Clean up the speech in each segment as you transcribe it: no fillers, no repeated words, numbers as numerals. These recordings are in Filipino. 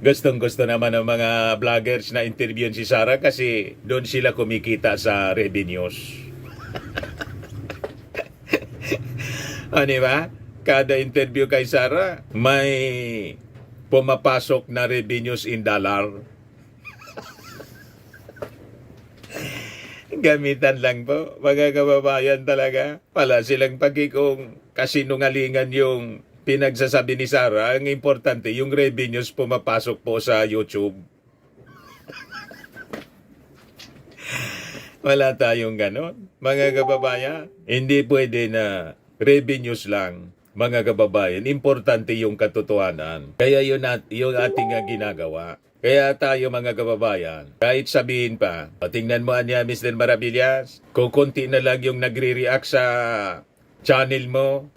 Gustong-gusto naman ng mga vloggers na interviewin si Sara kasi doon sila kumikita sa revenues. O, di ba? Kada interview kay Sara, may pumapasok na revenues in dollar. Gamitan lang po, mga kababayan talaga. Wala silang kung kasinungalingan yung pinagsasabi ni Sara. Ang importante, yung revenues pumapasok po sa YouTube. Wala tayong ganon, mga kababayan. Hindi pwede na revenues lang, mga kababayan. Importante yung katotohanan. Kaya yun yung ating ginagawa. Kaya tayo mga kababayan, kahit sabihin pa, tingnan mo niya Mr. Maravillas, kung konti na lang yung nagre-react sa channel mo.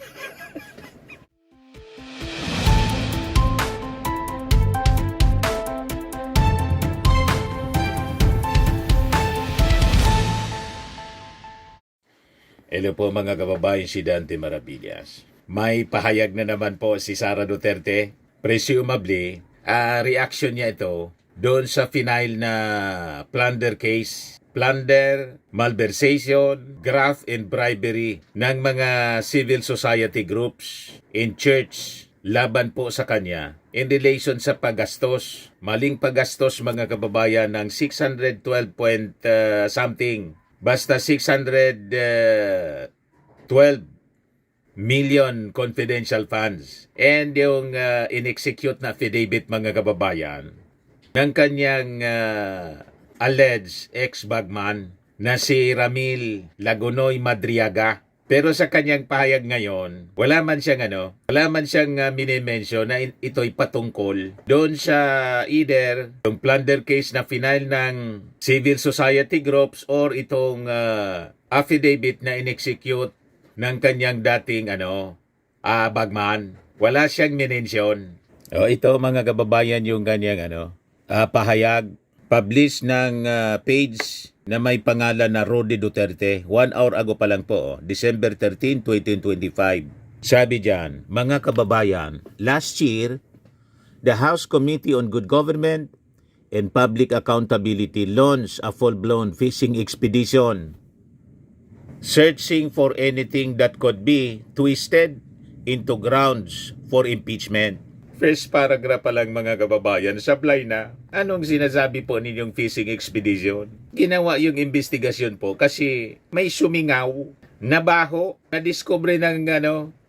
Hello po mga kababayan, si Dante Maravillas. May pahayag na naman po si Sara Duterte. Presumably, reaction niya ito doon sa final na plunder case. Plunder, malversation, graft and bribery ng mga civil society groups in church laban po sa kanya in relation sa paggastos. Maling paggastos mga kababayan ng 612 point something. Basta 612 million confidential funds. And yung in-execute na affidavit mga kababayan ng kanyang alleged ex-bagman na si Ramil Lagunoy Madriaga. Pero sa kanyang pahayag ngayon, wala man siyang minimension na ito'y patungkol doon sa either yung plunder case na final ng civil society groups or itong affidavit na in-execute ng kanyang dating bagman. Wala siyang minention. Ito mga kababayan yung kanyang pahayag. Publish ng page na may pangalan na Rody Duterte. 1 hour ago pa lang po, December 13, 2025. Sabi diyan, mga kababayan, last year, the House Committee on Good Government and Public Accountability launched a full-blown fishing expedition searching for anything that could be twisted into grounds for impeachment. First paragraph pa lang mga kababayan, sablay na. Anong sinasabi po ninyong fishing expedition? Ginawa yung investigasyon po kasi may sumingaw na baho na discover ng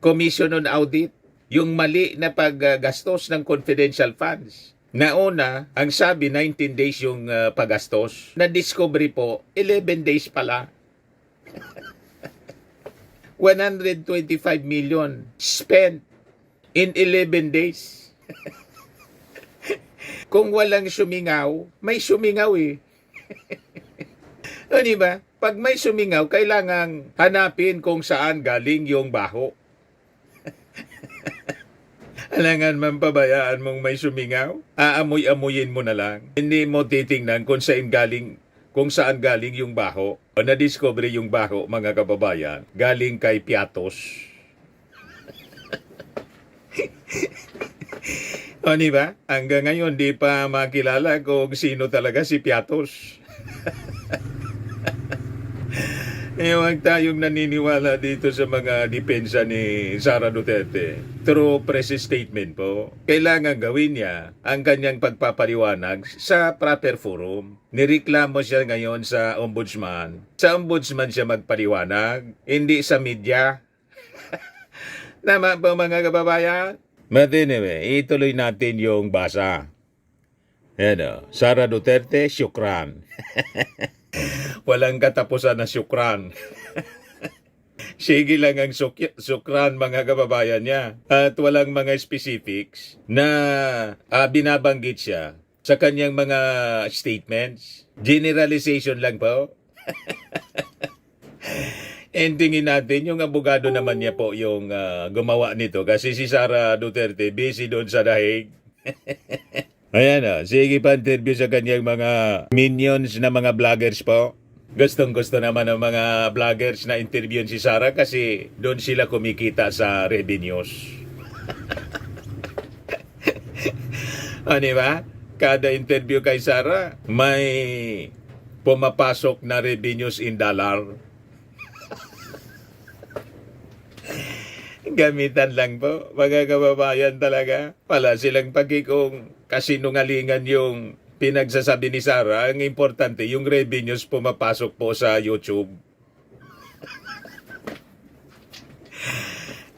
Commission on Audit yung mali na paggastos ng confidential funds. Nauna, ang sabi 19 days yung paggastos. Na-discovery po, 11 days pala. 125 million spent in 11 days. Kung walang sumingaw, may sumingaw eh. O diba? Pag may sumingaw, kailangang hanapin kung saan galing yung baho. Alangan man pabayaan mong may sumingaw, aamoy-amoyin mo na lang. Hindi mo titingnan kung saan galing yung baho. O na-discover yung baho, mga kababayan, galing kay Piatos. O diba? Hanggang ngayon, di pa makilala kung sino talaga si Piatos. Huwag tayong naniniwala dito sa mga depensa ni Sara Duterte. Through press statement po, kailangan gawin niya ang kanyang pagpapaliwanag sa proper forum. Nireklamo siya ngayon sa ombudsman. Sa ombudsman siya magpaliwanag, hindi sa media. Tama po mga kababayan? But anyway, ituloy natin yung basa. Sara Duterte, syukran. Walang katapusan na syukran. Sige lang ang syukran mga kababayan niya. At walang mga specifics na binabanggit siya sa kanyang mga statements. Generalization lang po. And tingin natin, yung abogado naman niya po yung gumawa nito. Kasi si Sara Duterte busy doon sa dahig. Ayan sige pa interview sa kanyang mga minions na mga vloggers po. Gustong-gusto naman ng mga vloggers na interviewin si Sara kasi doon sila kumikita sa revenues. Di ba? Kada interview kay Sara, may pumapasok na revenues in dollar. Gamitan lang po, mga kababayan talaga. Wala silang kung kasinungalingan yung pinagsasabi ni Sara. Ang importante, yung revenues pumapasok po sa YouTube.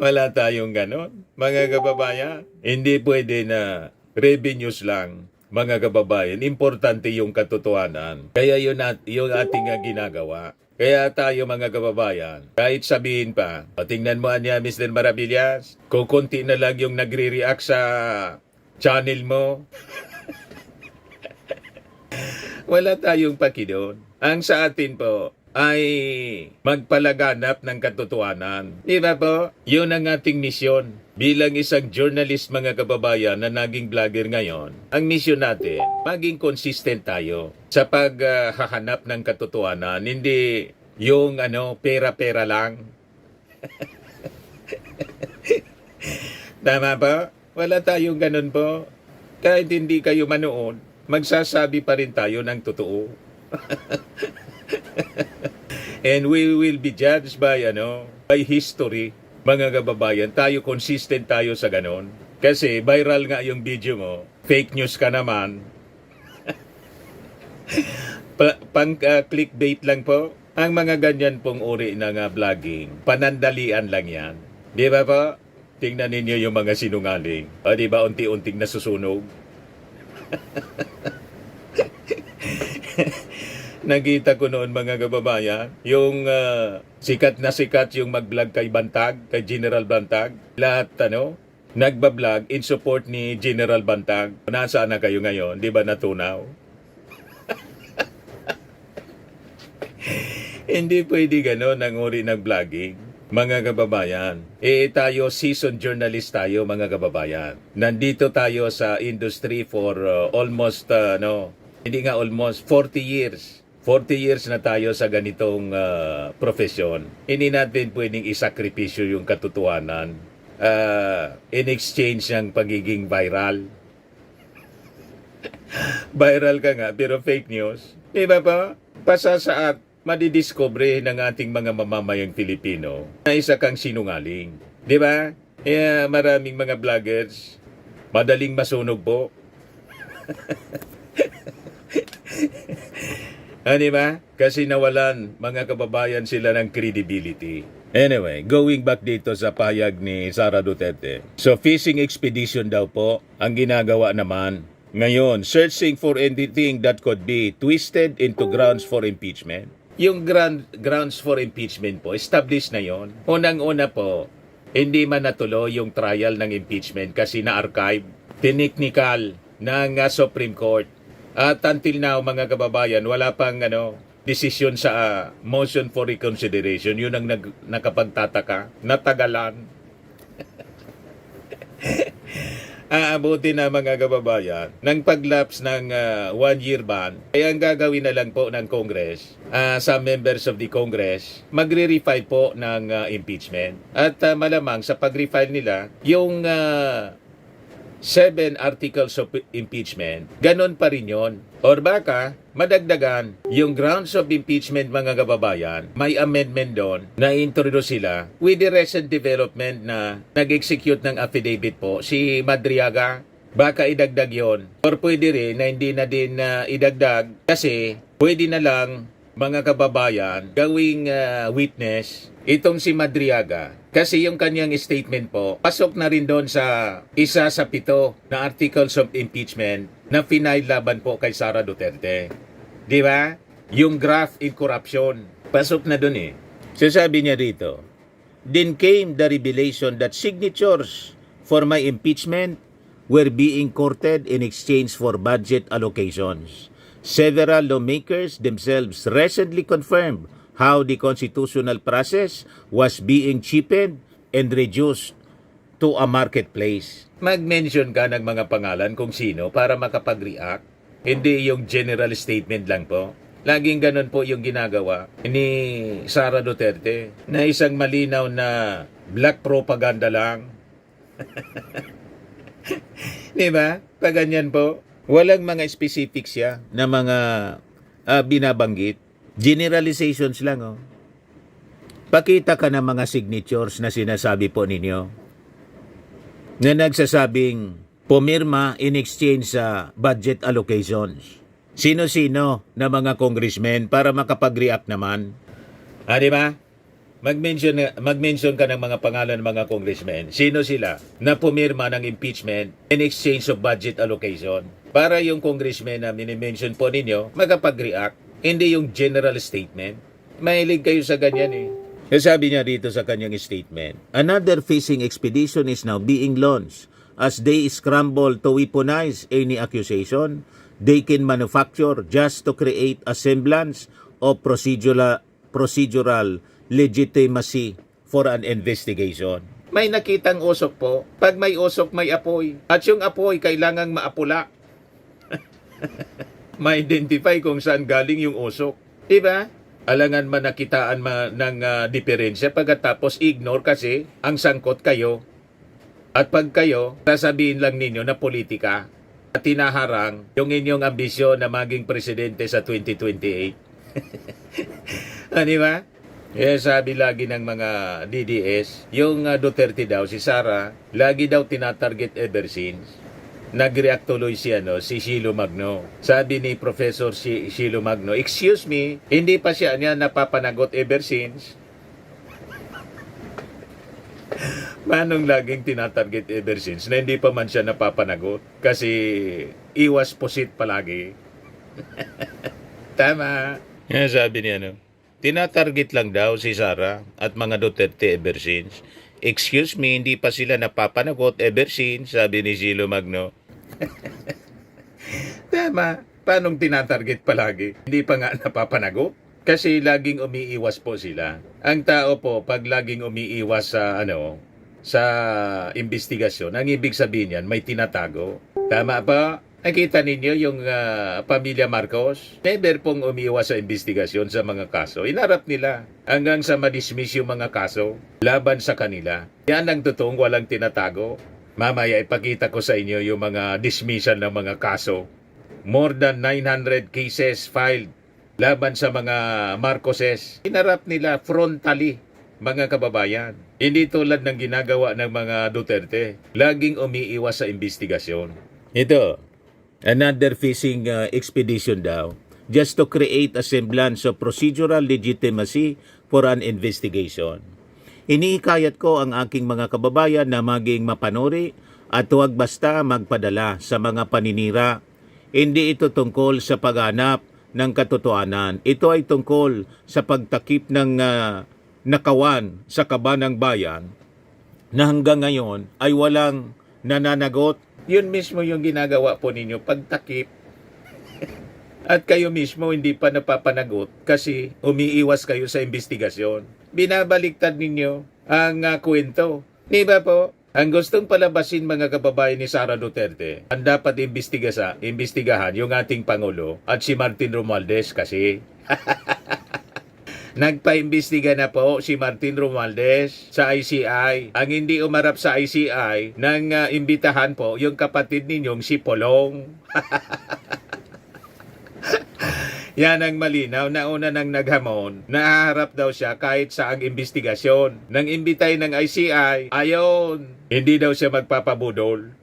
Wala tayong ganon, mga kababayan. Hindi pwede na revenues lang, mga kababayan. Importante yung katotohanan. Kaya yun yung ating ginagawa. Kaya tayo mga kababayan, kahit sabihin pa, tingnan mo niya Mr. Maravillas, kung konti na lang yung nagre-react sa channel mo, wala tayong pakidoon. Ang sa atin po ay magpalaganap ng katotohanan. Di ba po? Yun ang ating misyon. Bilang isang journalist mga kababayan na naging vlogger ngayon, ang misyon natin, maging consistent tayo sa paghahanap ng katotohanan. Hindi yung pera-pera lang. Tama ba? Wala tayong ganun po. Kahit hindi kayo manood, magsasabi pa rin tayo ng totoo. And we will be judged by history, mga kababayan. Tayo consistent tayo sa ganon. Kasi viral nga yung video mo, fake news ka naman. Clickbait lang po. Ang mga ganyan pong uri ng vlogging, panandalian lang yan. Di ba po? Tingnan ninyo yung mga sinungaling. O di ba unti-unting nasusunog? Nakita ko noon mga kababayan, yung sikat yung mag-vlog kay Bantag, kay General Bantag. Lahat nagbablog in support ni General Bantag. Nasaan na kayo ngayon? Di ba natunaw? Hindi pwede gano'n ang uri ng vlogging, mga kababayan. Tayo, seasoned journalist tayo, mga kababayan. Nandito tayo sa industry for almost, hindi nga almost, 40 years. 40 years na tayo sa ganitong profesyon. Hindi natin pwedeng isakripisyo yung katotohanan in exchange ng pagiging viral. Viral ka nga, pero fake news. Di ba pa? Pasasaat, madidiscover ng ating mga mamamayang Pilipino na isa kang sinungaling. Di ba? Maraming mga vloggers, madaling masunog po. Di ba? Kasi nawalan, mga kababayan, sila ng credibility. Anyway, going back dito sa payag ni Sara Duterte. So, fishing expedition daw po ang ginagawa naman. Ngayon, searching for anything that could be twisted into grounds for impeachment. Yung grounds for impeachment po, established na yon. Unang-una po, hindi man natuloy yung trial ng impeachment kasi na-archive, technical ng Supreme Court. At until now, mga kababayan, wala pang desisyon sa motion for reconsideration. Yun ang nakapagtataka. Natagalan. Aabuti na mga kababayan ng paglaps ng 1-year ban. Kaya ang gagawin na lang po ng Congress, sa members of the Congress, magre-refile po ng impeachment. At malamang sa pag-refile nila, yung 7 articles of impeachment, ganon pa rin yun. Or baka, madagdagan yung grounds of impeachment mga kababayan, may amendment doon na introduce sila with the recent development na nag-execute ng affidavit po si Madriaga. Baka idagdag yon. Or pwede rin na hindi na din idagdag kasi pwede na lang mga kababayan gawing witness itong si Madriaga. Kasi yung kanyang statement po, pasok na rin doon sa isa sa 7 na articles of impeachment na final laban po kay Sara Duterte. Di ba? Yung graft in corruption. Pasok na doon eh. So sabi niya rito, then came the revelation that signatures for my impeachment were being courted in exchange for budget allocations. Several lawmakers themselves recently confirmed how the constitutional process was being cheapened and reduced to a marketplace. Mag-mention ka ng mga pangalan kung sino para makapag-react. Hindi yung general statement lang po. Laging ganun po yung ginagawa ni Sara Duterte na isang malinaw na black propaganda lang. Di ba? Pag ganyan po, walang mga specifics siya na mga binabanggit. Generalizations lang, oh. Pakita ka ng mga signatures na sinasabi po ninyo na nagsasabing pumirma in exchange sa budget allocations. Sino-sino na mga congressmen para makapag-react naman? Di ba? Mag-mention ka ng mga pangalan ng mga congressmen. Sino sila na pumirma ng impeachment in exchange of budget allocation? Para yung congressmen na minimension po ninyo, makapag-react. Hindi yung general statement. Mahilig kayo sa ganyan eh. Sabi niya dito sa kanyang statement, another fishing expedition is now being launched as they scramble to weaponize any accusation they can manufacture just to create a semblance of procedural legitimacy for an investigation. May nakitang usok po. Pag may usok, may apoy. At yung apoy, kailangang maapula. Ma-identify kung saan galing yung usok. Diba? Alangan man nakitaan ng diferensya pagkatapos ignore kasi ang sangkot kayo. At pag kayo, sasabihin lang ninyo na politika at tinaharang yung inyong ambisyon na maging presidente sa 2028. Di ba? Sabi lagi ng mga DDS, yung Duterte daw, si Sara, lagi daw tinatarget ever since. Nag-react tuloy si Shilo Magno. Sabi ni Professor Shilo Magno, excuse me, hindi pa siya niya napapanagot ever since. Manong laging tinatarget ever since na hindi pa man siya napapanagot kasi iwas pusit palagi. Tama. Sabi niya, tinatarget lang daw si Sara at mga Duterte ever since. Excuse me, hindi pa sila napapanagot ever since, sabi ni Shilo Magno. Tama. Paanong tinatarget palagi? Hindi pa nga napapanagot? Kasi laging umiiwas po sila. Ang tao po, pag laging umiiwas sa investigasyon, ang ibig sabihin yan, may tinatago. Tama pa? Nakita ninyo yung pamilya Marcos? Never pong umiiwas sa investigasyon sa mga kaso. Inarap nila hanggang sa madismiss yung mga kaso laban sa kanila. Yan ang totoong walang tinatago. Mamaya ipakita ko sa inyo yung mga dismissal ng mga kaso. More than 900 cases filed laban sa mga Marcoses. Inarap nila frontally, mga kababayan. Hindi tulad ng ginagawa ng mga Duterte. Laging umiiwas sa investigasyon. Ito, another fishing expedition daw, just to create a semblance of procedural legitimacy for an investigation. Iniikayat ko ang aking mga kababayan na maging mapanuri at huwag basta magpadala sa mga paninira. Hindi ito tungkol sa paghanap ng katotohanan. Ito ay tungkol sa pagtakip ng nakawan sa kaba ng bayan na hanggang ngayon ay walang nananagot. Yun mismo yung ginagawa po ninyo, pagtakip. At kayo mismo hindi pa napapanagot kasi umiiwas kayo sa investigasyon. Binabaliktad ninyo ang kwento. Di ba po? Ang gustong palabasin mga kababayan ni Sara Duterte, ang dapat imbestigahan yung ating Pangulo at si Martin Romualdez kasi. Nagpaimbestiga na po si Martin Romualdez sa ICI. Ang hindi umarap sa ICI nang imbitahan po yung kapatid ninyong si Polong. Yan ang malinaw na una nang naghamon. Nahaharap daw siya kahit sa ang investigasyon. Nang imbitay ng ICI, ayon, hindi daw siya magpapabudol.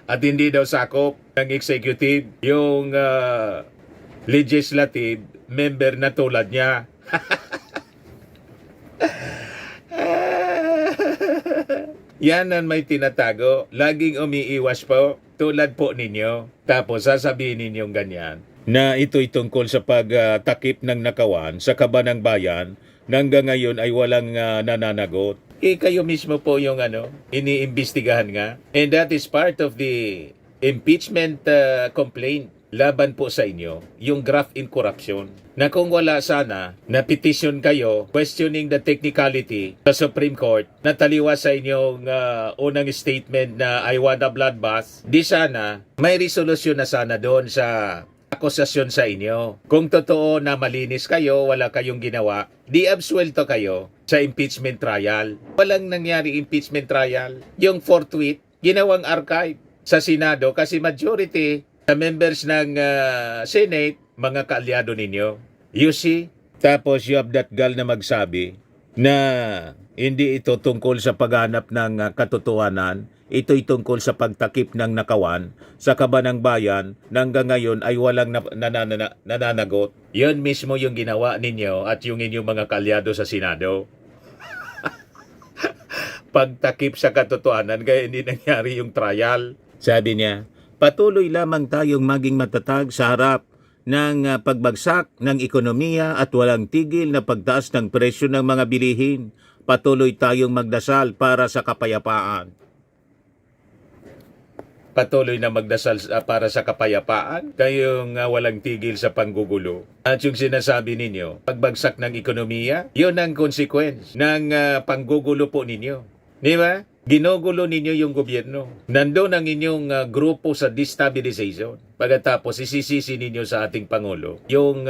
At hindi daw sakop ng executive yung legislative member na tulad niya. Yan ang may tinatago. Laging umiiwas po, tulad po ninyo. Tapos sasabihin ninyong ganyan na ito'y tungkol sa pagtakip ng nakawan sa kaba ng bayan na hanggang ngayon ay walang nananagot. Kayo mismo po yung iniimbestigahan nga. And that is part of the impeachment complaint laban po sa inyo, yung graft in corruption. Na kung wala sana, na petition kayo questioning the technicality sa Supreme Court na taliwas sa inyong unang statement na I want a bloodbath, di sana may resolusyon na sana doon sa akusasyon sa inyo. Kung totoo na malinis kayo, wala kayong ginawa, di absuelto kayo sa impeachment trial. Walang nangyari impeachment trial. Yung forthwith, ginawang archive. sa Senado kasi majority sa members ng Senate, mga kaalyado ninyo. You see? Tapos you have that girl na magsabi na hindi ito tungkol sa paghanap ng katotohanan, ito'y tungkol sa pagtakip ng nakawan sa kabanang bayan na hanggang ngayon ay walang nananagot. Yun mismo yung ginawa ninyo at yung inyong mga kaalyado sa Senado. Pagtakip sa katotohanan kaya hindi nangyari yung trial. Sabi niya, patuloy lamang tayong maging matatag sa harap ng pagbagsak ng ekonomiya at walang tigil na pagtaas ng presyo ng mga bilihin. Patuloy tayong magdasal para sa kapayapaan. Patuloy na magdasal para sa kapayapaan, kayong walang tigil sa panggugulo. At yung sinasabi ninyo, pagbagsak ng ekonomiya, yun ang consequence ng panggugulo po ninyo. Di ba? Ginugulo ninyo yung gobyerno. Nandun ang inyong grupo sa destabilization. Pagkatapos, isisisi ninyo sa ating Pangulo yung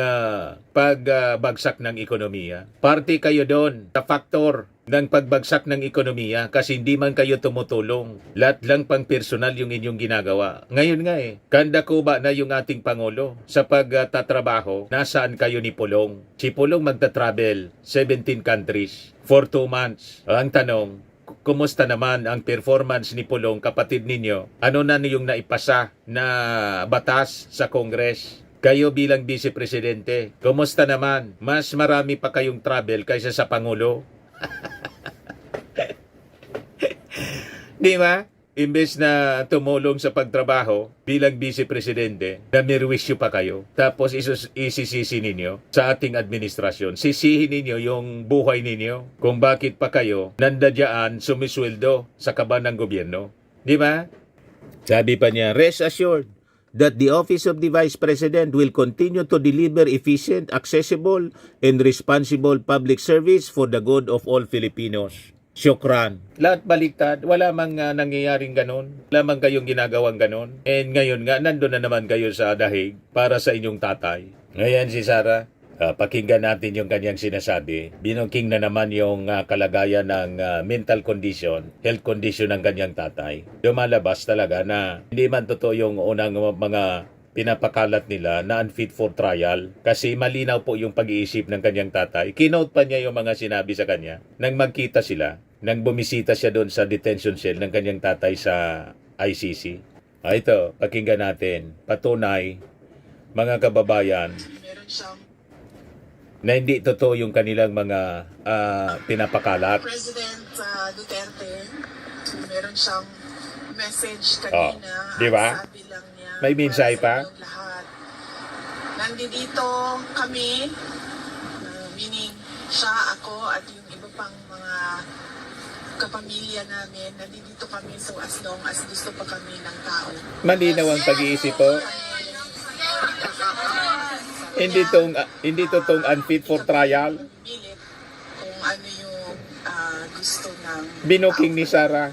pagbagsak ng ekonomiya. Party kayo doon sa faktor ng pagbagsak ng ekonomiya kasi hindi man kayo tumutulong. Lahat lang pang personal yung inyong ginagawa. Ngayon nga kanda ko ba na yung ating Pangulo sa pagtatrabaho, nasaan kayo ni Pulong? Si Pulong magta-travel 17 countries for 2 months. Ang tanong, kumusta naman ang performance ni Pulong, kapatid ninyo? Ano na yung naipasa na batas sa Congress? Kayo bilang Vice Presidente, kumusta naman? Mas marami pa kayong travel kaysa sa Pangulo? Di ba? Imbes na tumulong sa pagtrabaho bilang Vice Presidente, namirwisyo pa kayo. Tapos isisisi ninyo sa ating administrasyon. Sisihin ninyo yung buhay ninyo kung bakit pa kayo nandadyaan sumisweldo sa kaban ng gobyerno. Di ba? Sabi pa niya, rest assured that the Office of the Vice President will continue to deliver efficient, accessible, and responsible public service for the good of all Filipinos. Syukran. Lahat baliktad. Wala mang nangyayaring ganun. Wala mang kayong ginagawang ganun. And ngayon nga, nandun na naman kayo sa dahig para sa inyong tatay. Ngayon si Sara, pakinggan natin yung kanyang sinasabi. Binungking na naman yung kalagayan ng mental condition, health condition ng kanyang tatay. Lumalabas talaga na hindi man totoo yung unang mga pinapakalat nila na unfit for trial kasi malinaw po yung pag-iisip ng kanyang tatay. Kinote pa niya yung mga sinabi sa kanya nang magkita sila, nang bumisita siya doon sa detention cell ng kanyang tatay sa ICC. Ito, pakinggan natin. Patunay, mga kababayan, na hindi totoo yung kanilang mga pinapakalat. President Duterte, meron siyang message kanina. Di ba? Sabi lang niya, may mensahe pa? Lahat. Nandito kami, meaning siya, ako, at yung iba pang mga kapamilya namin, nandito kami so as long as gusto pa kami ng tao. Malinaw ang pag-iisip po. Hindi tong unfit for trial. Pilit kung ano yung gusto ng Binuking ni Sara.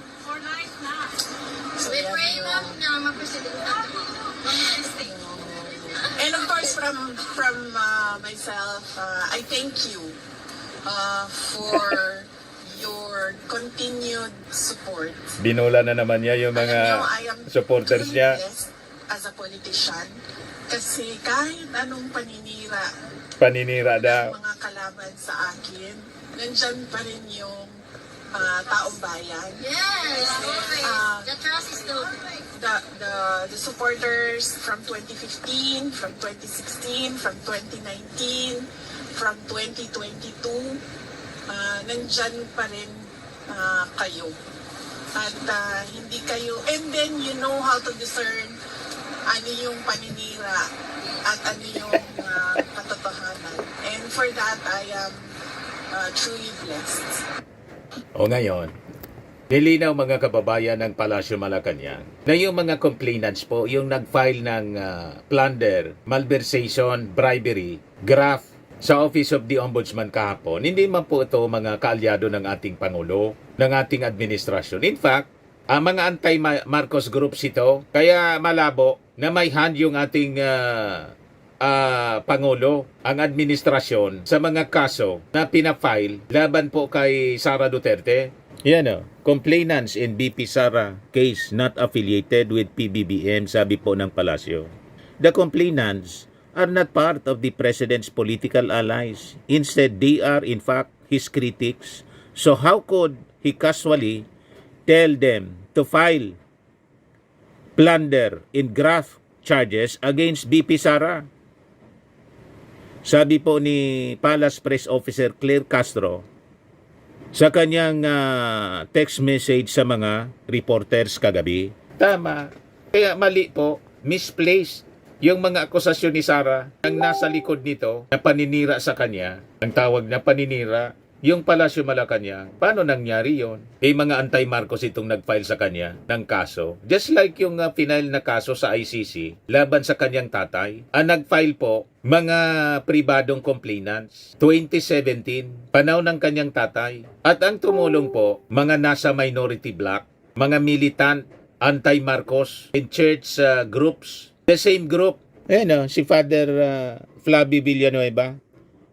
So, yan yung... And of course, from myself, I thank you for your continued support. Binula na naman niya yung mga supporters niya. As a politician, kasi kahit anong Paninira daw. ng mga kalaban sa akin, nandyan pa rin yung taong bayan. Yes, the trust is good. The supporters from 2015, from 2016, from 2019, from 2022, nandyan pa rin kayo. At hindi kayo, and then you know how to discern ano yung paninira at ano yung katotohanan. And for that, I am truly blessed. O ngayon, nilinaw mga kababayan ng Palasyo Malacanang na yung mga complainants po, yung nag-file ng plunder, malversation, bribery, graft sa Office of the Ombudsman kahapon, hindi man po ito mga kaalyado ng ating Pangulo, ng ating administrasyon. In fact, mga anti-Marcos groups ito, kaya malabo na may hand yung ating Pangulo, ang administrasyon sa mga kaso na pinafile laban po kay Sara Duterte. Yan o, complainants in BP Sara case not affiliated with PBBM, sabi po ng Palasyo. The complainants are not part of the President's political allies. Instead, they are in fact his critics. So how could he casually tell them to file plunder in graft charges against BP Sara? Sabi po ni Palace Press Officer Claire Castro sa kanyang text message sa mga reporters kagabi. Tama. Kaya mali po, misplaced yung mga akusasyon ni Sara ang nasa likod nito na paninira sa kanya. Ang tawag na paninira, yung Palasyo Malacanang. Paano nangyari yon? Mga anti-Marcos itong nag-file sa kanya ng kaso. Just like yung final na kaso sa ICC laban sa kanyang tatay. Ang nag-file po, mga pribadong complainants. 2017, panahon ng kanyang tatay. At ang tumulong po, mga nasa minority bloc, mga militant, anti-Marcos, and church groups. The same group. Si Father Flavio Villanueva.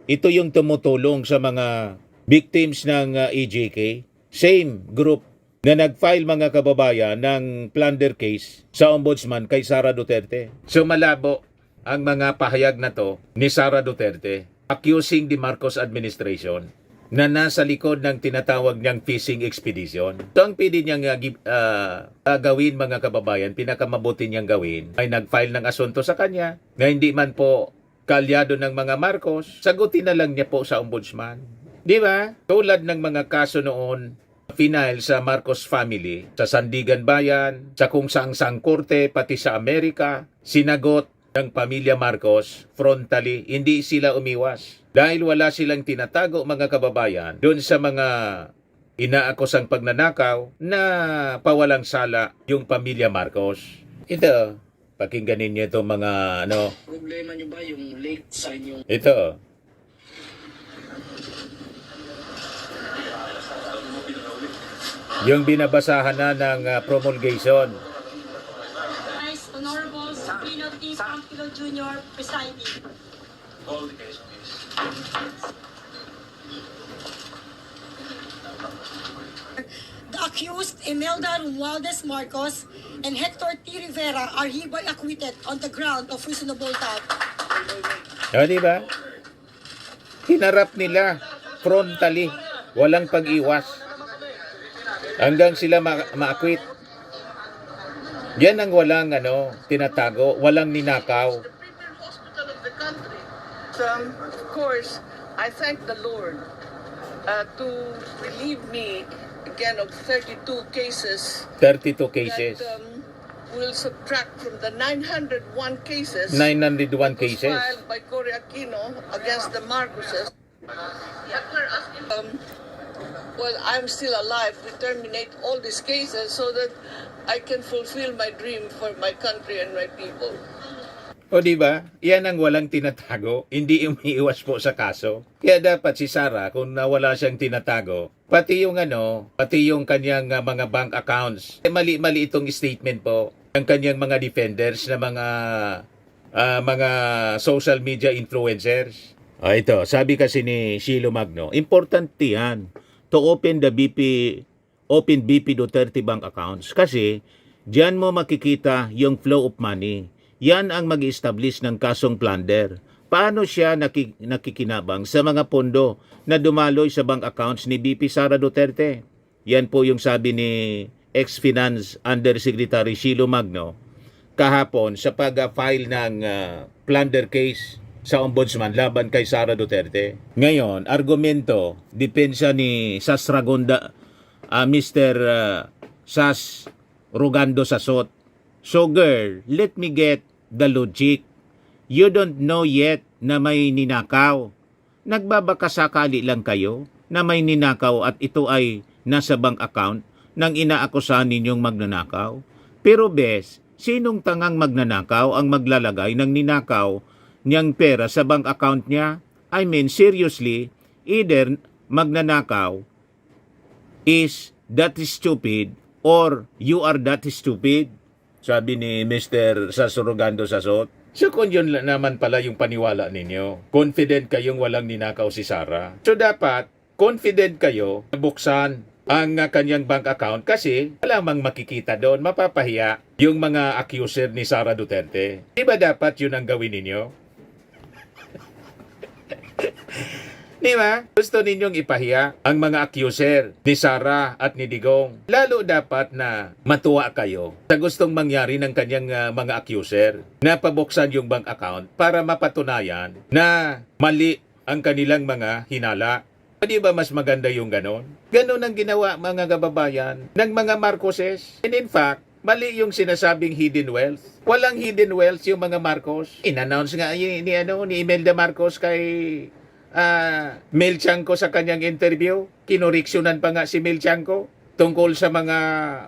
Ito yung tumutulong sa mga victims ng EJK. Same group na nag-file mga kababayan ng plunder case sa ombudsman kay Sara Duterte. So malabo ang mga pahayag na to ni Sara Duterte accusing the Marcos administration na nasa likod ng tinatawag niyang fishing expedition. So ang pwede niyang gawin mga kababayan, pinakamabuti niyang gawin, ay nag-file ng asunto sa kanya na hindi man po kalyado ng mga Marcos, sagutin na lang niya po sa ombudsman. Di ba? Tulad ng mga kaso noon, final sa Marcos family, sa Sandigan Bayan, sa kung saang korte, pati sa Amerika, sinagot ng pamilya Marcos frontally, hindi sila umiwas. Dahil wala silang tinatago mga kababayan doon sa mga inaakusang pagnanakaw na pawalang sala yung pamilya Marcos. Ito, pakinggan ninyo itong mga Problema nyo ba yung late sign yung... Ito. Yung binabasahan na ng promulgation. Vice Honorable Sabrina T. Pangkilo Jr. presiding. The accused Imelda Romualdez Marcos and Hector T. Rivera are hereby acquitted on the ground of reasonable doubt. O, diba? Hinarap nila frontally, walang pag-iwas. Hanggang sila ma-acquit. Yan ang walang tinatago, walang ninakaw. Hospital of the country. Of course, I thank the Lord to relieve me again of 32 cases 32 cases. that will subtract from the 901 cases 901 cases. filed by Cory Aquino against the Marcoses. Well, I'm still alive to terminate all these cases so that I can fulfill my dream for my country and my people. O diba? Yan ang walang tinatago, hindi umiiwas po sa kaso. Kaya dapat si Sara, kung nawala siyang tinatago, pati yung kanyang mga bank accounts. Mali-mali itong statement po ng kanyang mga defenders na mga social media influencers. Ito, sabi kasi ni Shilo Magno, important yan to open BP Duterte bank accounts kasi diyan mo makikita yung flow of money. Yan ang mag-establish ng kasong plunder. Paano siya nakikinabang sa mga pondo na dumaloy sa bank accounts ni BP Sara Duterte? Yan po yung sabi ni ex-finance undersecretary Shilo Magno kahapon sa pag-file ng plunder case sa ombudsman laban kay Sara Duterte. Ngayon, argumento, depensa ni Sas Ragonda, Mr. Sas Rogando Sasot. So girl, let me get the logic. You don't know yet na may ninakaw. Nagbabakasakali lang kayo na may ninakaw at ito ay nasa bank account ng inaakusahan ninyong magnanakaw. Pero bes, sinong tangang magnanakaw ang maglalagay ng ninakaw niyang pera sa bank account niya? I mean, seriously, either magnanakaw is that stupid or you are that stupid. Sabi ni Mr. Sasurogando Sasot. So kung yun naman pala yung paniwala ninyo, confident kayong walang ninakaw si Sara. So dapat, confident kayo na buksan ang kanyang bank account kasi wala mang makikita doon, mapapahiya yung mga accuser ni Sara Duterte. Di ba dapat yun ang gawin ninyo? Di ba? Gusto ninyong ipahiya ang mga accuser ni Sara at ni Digong. Lalo dapat na matuwa kayo sa gustong mangyari ng kanyang mga accuser na pabuksan yung bank account para mapatunayan na mali ang kanilang mga hinala. Di ba mas maganda yung ganon? Ganon ang ginawa mga kababayan ng mga Marcoses. And in fact, mali yung sinasabing hidden wealth. Walang hidden wealth yung mga Marcos. In-announce nga ni Imelda Marcos kay Mel Tiangco sa kanyang interview. Kinoriksyonan pa nga si Mel Tiangco tungkol sa mga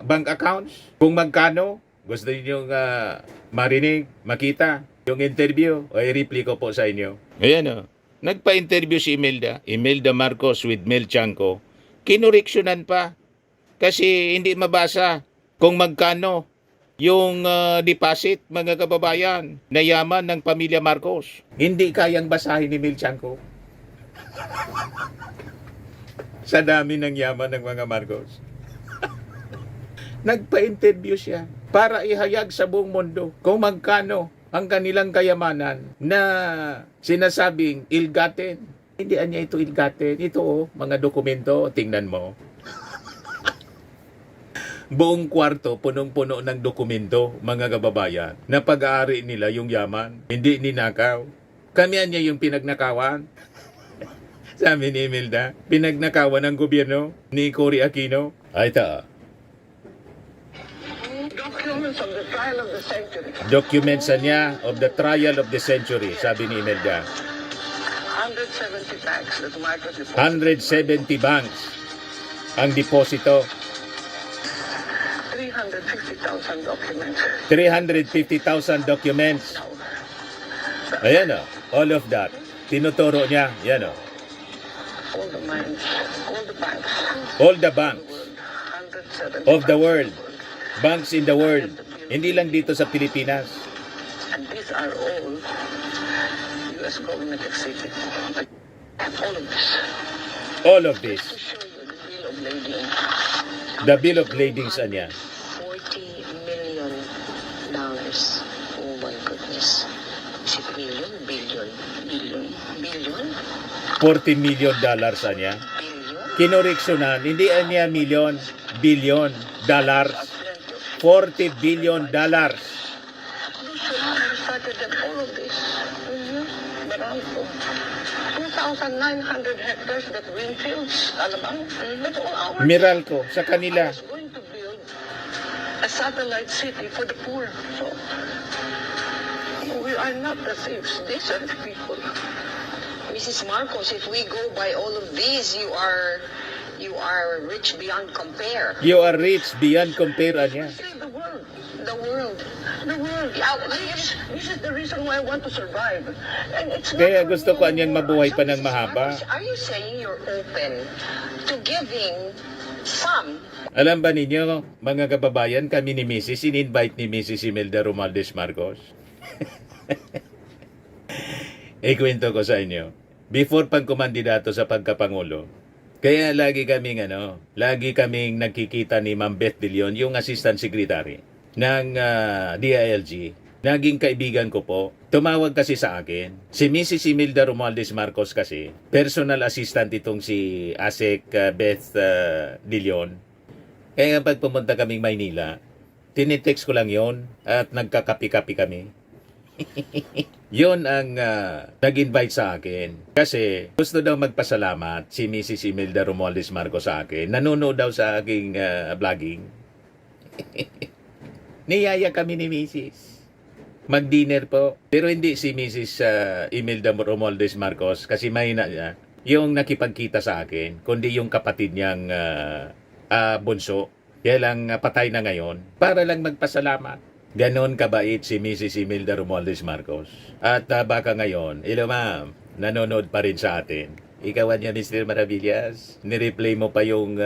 bank accounts. Kung magkano, gusto niyo marinig, makita yung interview. O i-reply ko po sa inyo. Ayan o. Nagpa-interview si Imelda Marcos with Mel Tiangco. Kinoriksyonan pa kasi hindi mabasa kung magkano yung deposit, mga kababayan, na yaman ng pamilya Marcos. Hindi kayang basahin ni Mel Tiangco. Sa dami ng yaman ng mga Marcos. Nagpa-interview siya para ihayag sa buong mundo kung magkano ang kanilang kayamanan na sinasabing ilgaten. Hindi niya ito ilgaten. Ito mga dokumento, tingnan mo. Buong kwarto, punong-puno ng dokumento, mga kababayan, na pag-aari nila yung yaman. Hindi ninakaw. Kami niya yung pinagnakawan. Sabi ni Imelda, pinagnakawan ng gobyerno ni Cory Aquino. Ay, ito. Documents of the trial of the century. Documents niya of the trial of the century, sabi ni Imelda. 170 banks that Marcos deposited. 170 banks ang deposito. 350,000 documents. 350,000 documents. Ayan o, all of that. Tinuturo niya, yan o. All the mines, all the banks. All the banks 170 of the banks. world. Banks in the world. Hindi lang dito sa Pilipinas. And these are all U.S. government exhibits. All of this. All of this. To show you the bill of lading. The bill of lading sa niya. $40 million. Oh my goodness. Is it million? Billion? Billion? Billion? $40 million sa niya. Billion? Kinoriksyonan, hindi niya million, billion, dollars. $40 billion. Those who started them, all of this. Barangko. 2,900 hectares that greenfields, alam mo? That's all ours. Meralco sa I kanila. was going to build a satellite city for the poor. So, we are not the thieves. These are the people. Mrs. Marcos, if we go by all of these, you are rich beyond compare. You are rich beyond compare niya. See, the world. The world. The world. Yeah, This is the reason why I want to survive. And it's not Kaya for gusto me ko anyang anymore. mabuhay pa ng Mrs. mahaba. Marcos, are you saying you're open to giving some? Alam ba ninyo, mga kababayan, kami ni Mrs. in-invite ni Mrs. Imelda Romualdez Marcos. Ikwento ko sa inyo. Before pagkumandidato sa pagkapangulo, kaya lagi kaming nagkikita ni Ma'am Beth De Leon, yung assistant secretary ng DILG. Naging kaibigan ko po. Tumawag kasi sa akin. Si Mrs. Imelda Romualdez Marcos kasi, personal assistant itong si ASEC Beth De Leon. Kaya pag pumunta kaming Maynila, tinitext ko lang yon at nagkakapi-kapi kami. Yon ang nag-invite sa akin. Kasi gusto daw magpasalamat si Mrs. Imelda Romualdez Marcos sa akin. Nanonood daw sa aking vlogging. Niyaya kami ni Mrs. Mag-dinner po. Pero hindi si Mrs. Imelda Romualdez Marcos kasi mahina niya yung nakipagkita sa akin, kundi yung kapatid niyang bunso. Kaya lang patay na ngayon para lang magpasalamat. Ganon kabait si Mrs. Imelda Romualdez Marcos. At baka ngayon, hello ma'am, nanonood pa rin sa atin. Ikaw niya, Mr. Maravillas. Nireplay mo pa yung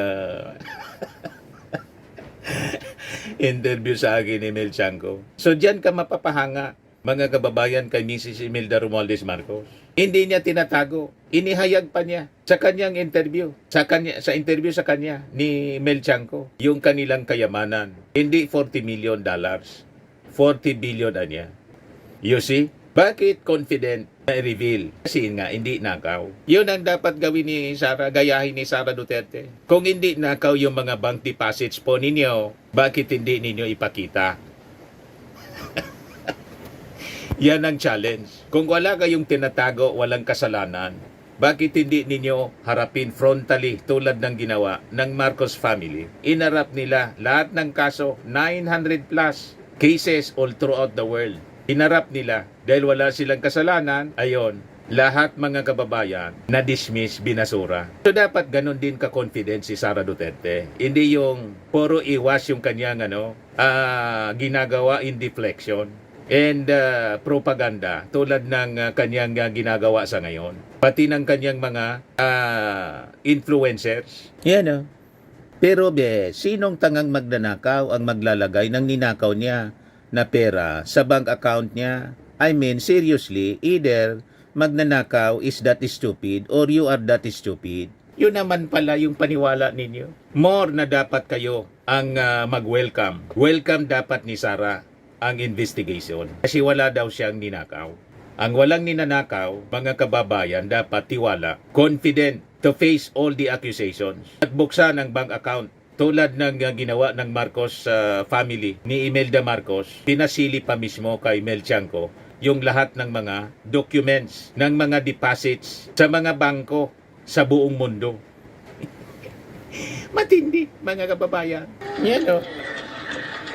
interview sa akin ni Mel Tiangco. So diyan ka mapapahanga, mga kababayan, kay Mrs. Imelda Romualdez Marcos. Hindi niya tinatago. Inihayag pa niya sa kanyang interview. Sa interview sa kanya ni Mel Chanco, yung kanilang kayamanan. Hindi $40 million. 40 billion niya. You see? Bakit confident na reveal? Kasi nga, hindi nakaw. Yun ang dapat gawin ni Sara, gayahin ni Sara Duterte. Kung hindi nakaw yung mga bank deposits po ninyo, bakit hindi ninyo ipakita? Yan ang challenge. Kung wala kayong tinatago, walang kasalanan, bakit hindi ninyo harapin frontally tulad ng ginawa ng Marcos family? Inarap nila lahat ng kaso, 900 plus cases all throughout the world. Inarap nila dahil wala silang kasalanan. Ayon, lahat mga kababayan na dismiss, binasura. So dapat ganun din ka-confident si Sara Duterte. Hindi yung puro iwas yung kanyang ginagawa in deflection and propaganda tulad ng kanyang ginagawa sa ngayon. Pati ng kanyang mga influencers. Yan Pero sinong tangang magnanakaw ang maglalagay ng ninakaw niya na pera sa bank account niya? I mean, seriously, either magnanakaw is that stupid or you are that stupid. Yun naman pala yung paniwala ninyo. More na dapat kayo ang mag-welcome. Welcome dapat ni Sara ang investigation. Kasi wala daw siyang ninakaw. Ang walang ninanakaw, mga kababayan, dapat tiwala, confident to face all the accusations. At buksan ang bank account tulad ng ginawa ng Marcos family ni Imelda Marcos, pinasili pa mismo kay Mel Chanco yung lahat ng mga documents ng mga deposits sa mga bangko sa buong mundo. Matindi, mga kababayan. Yan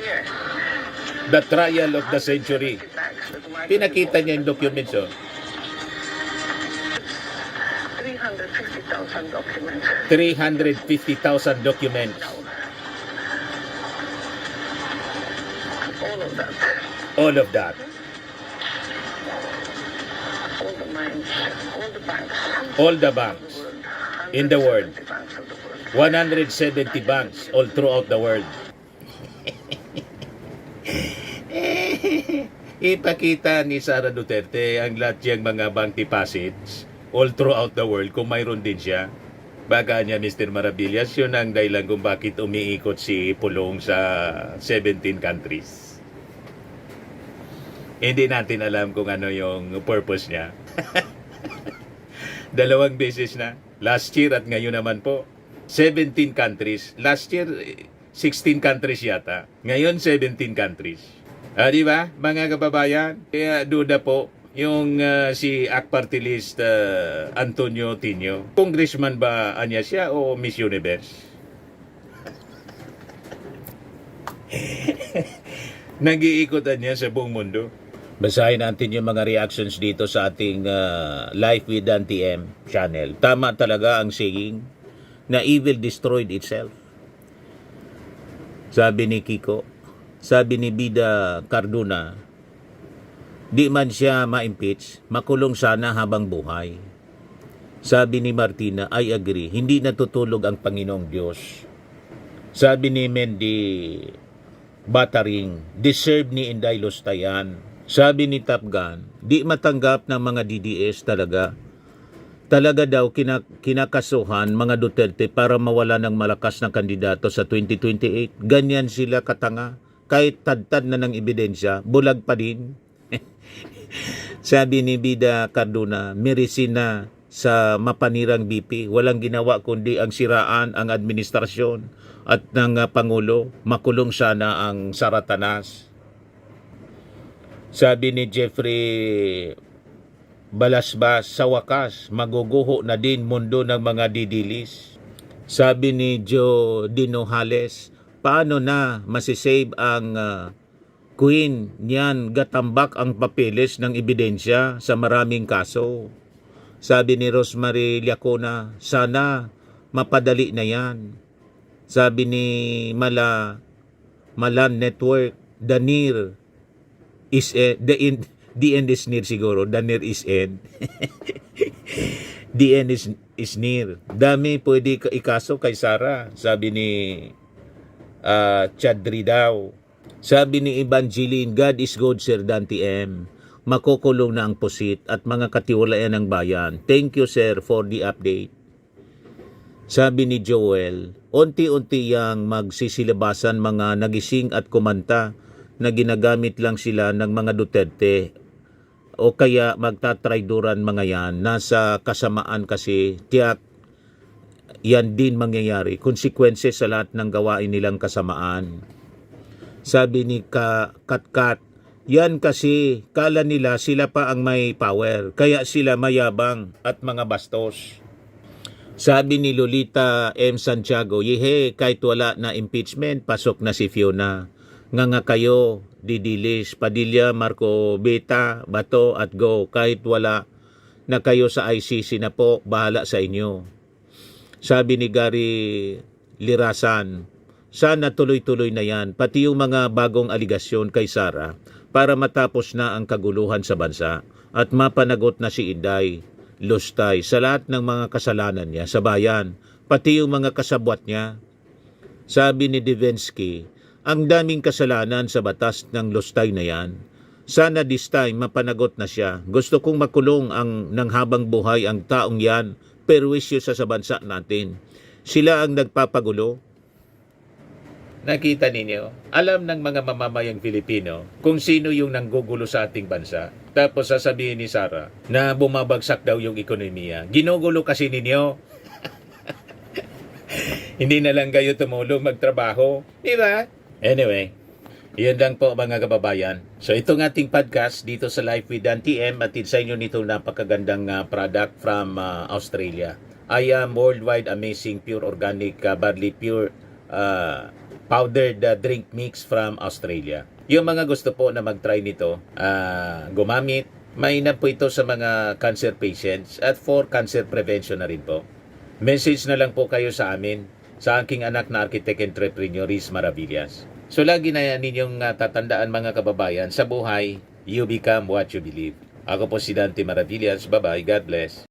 Here, The trial of the century. Pinakita niya yung documents 350,000 documents. 350,000 documents. All of that. All of that. All the mines. All the banks. All the banks in the world. 170 banks of the world. 170 banks all throughout the world. Ipakita ni Sara Duterte ang lahat yung mga bank deposits all throughout the world kung mayroon din siya. Baka niya, Mr. Maravillas, yun ang dahilan kung bakit umiikot si Pulong sa 17 countries. Hindi natin alam kung ano yung purpose niya. 2 beses na. Last year at ngayon naman po. 17 countries. Last year, 16 countries yata. Ngayon, 17 countries. Di ba, mga kababayan? Kaya duda po yung si ACT Party List Antonio Tino. Congressman ba anya siya o Miss Universe? Nag-iikotan niya sa buong mundo. Basahin natin yung mga reactions dito sa ating Life with Dan TM channel. Tama talaga ang saying na evil destroyed itself. Sabi ni Kiko, sabi ni Bida Cardona, di man siya ma-impeach, makulong sana habang buhay. Sabi ni Martina, I agree, hindi natutulog ang Panginoong Diyos. Sabi ni Mendy Bataring, deserve ni Inday Lustayan. Sabi ni Top Gun, di matanggap ng mga DDS talaga. Talaga daw kinakasuhan mga Duterte para mawala ng malakas na kandidato sa 2028. Ganyan sila katanga. Kahit tad-tad na ng ebidensya, bulag pa din. Sabi ni Bida Cardona, merisin na sa mapanirang BP. Walang ginawa kundi ang siraan ang administrasyon at ng Pangulo. Makulong sana ang Saratanas. Sabi ni Jeffrey Balasbas, sa wakas, maguguho na din mundo ng mga didilis. Sabi ni Joe Dinojales, paano na masisave ang Queen niyan gatambak ang papeles ng ebidensya sa maraming kaso. Sabi ni Rosemary Liacona, sana mapadali na yan. Sabi ni Malan Network, Danir is the end is near siguro. Danir is end. The end is near. Dami pwede ikaso kay Sara. Sabi ni Chadri daw. Sabi ni Evangeline, God is good, Sir Dan TM. makukulong na ang pusit at mga katiwalayan ng bayan. Thank you sir for the update. Sabi ni Joel, unti-unti yang magsisilabasan mga nagising at kumanta na ginagamit lang sila ng mga Duterte o kaya magtatrayduran mga yan. Nasa kasamaan kasi, tiyak yan din mangyayari. Konsekwensya sa lahat ng gawain nilang kasamaan. Sabi ni Katkat, yan kasi kala nila sila pa ang may power, kaya sila mayabang at mga bastos. Sabi ni Lolita M. Santiago, yehe, kahit wala na impeachment, pasok na si Fiona. Nga kayo, Didilis, Padilla, Marco Beta, Bato at Go. Kahit wala na kayo sa ICC na po, bahala sa inyo. Sabi ni Gary Lirasan, sana tuloy-tuloy na yan, pati yung mga bagong aligasyon kay Sara para matapos na ang kaguluhan sa bansa at mapanagot na si Inday Lustay sa lahat ng mga kasalanan niya sa bayan, pati yung mga kasabwat niya. Sabi ni Divensky, ang daming kasalanan sa batas ng Lustay na yan. Sana this time mapanagot na siya. Gusto kong makulong ng habang buhay ang taong yan, perwisyo sa bansa natin. Sila ang nagpapagulo. Nakita ninyo, alam ng mga mamamayang Pilipino kung sino yung nanggugulo sa ating bansa. Tapos sasabihin ni Sara na bumabagsak daw yung ekonomiya. Ginugulo kasi ninyo. Hindi na lang kayo tumulong magtrabaho. Di ba? Anyway, yun lang po mga kababayan. So itong ating podcast dito sa Life with Dan TM, atid sa inyo nito napakagandang product from Australia. I am worldwide amazing pure organic barley pure powdered drink mix from Australia. Yung mga gusto po na mag-try nito, gumamit, mainam po ito sa mga cancer patients at for cancer prevention na rin po. Message na lang po kayo sa amin, sa aking anak na architect entrepreneur Riz Maravillas. So lagi na ninyong tatandaan mga kababayan, sa buhay, you become what you believe. Ako po si Dante Maravillas. Bye-bye. God bless.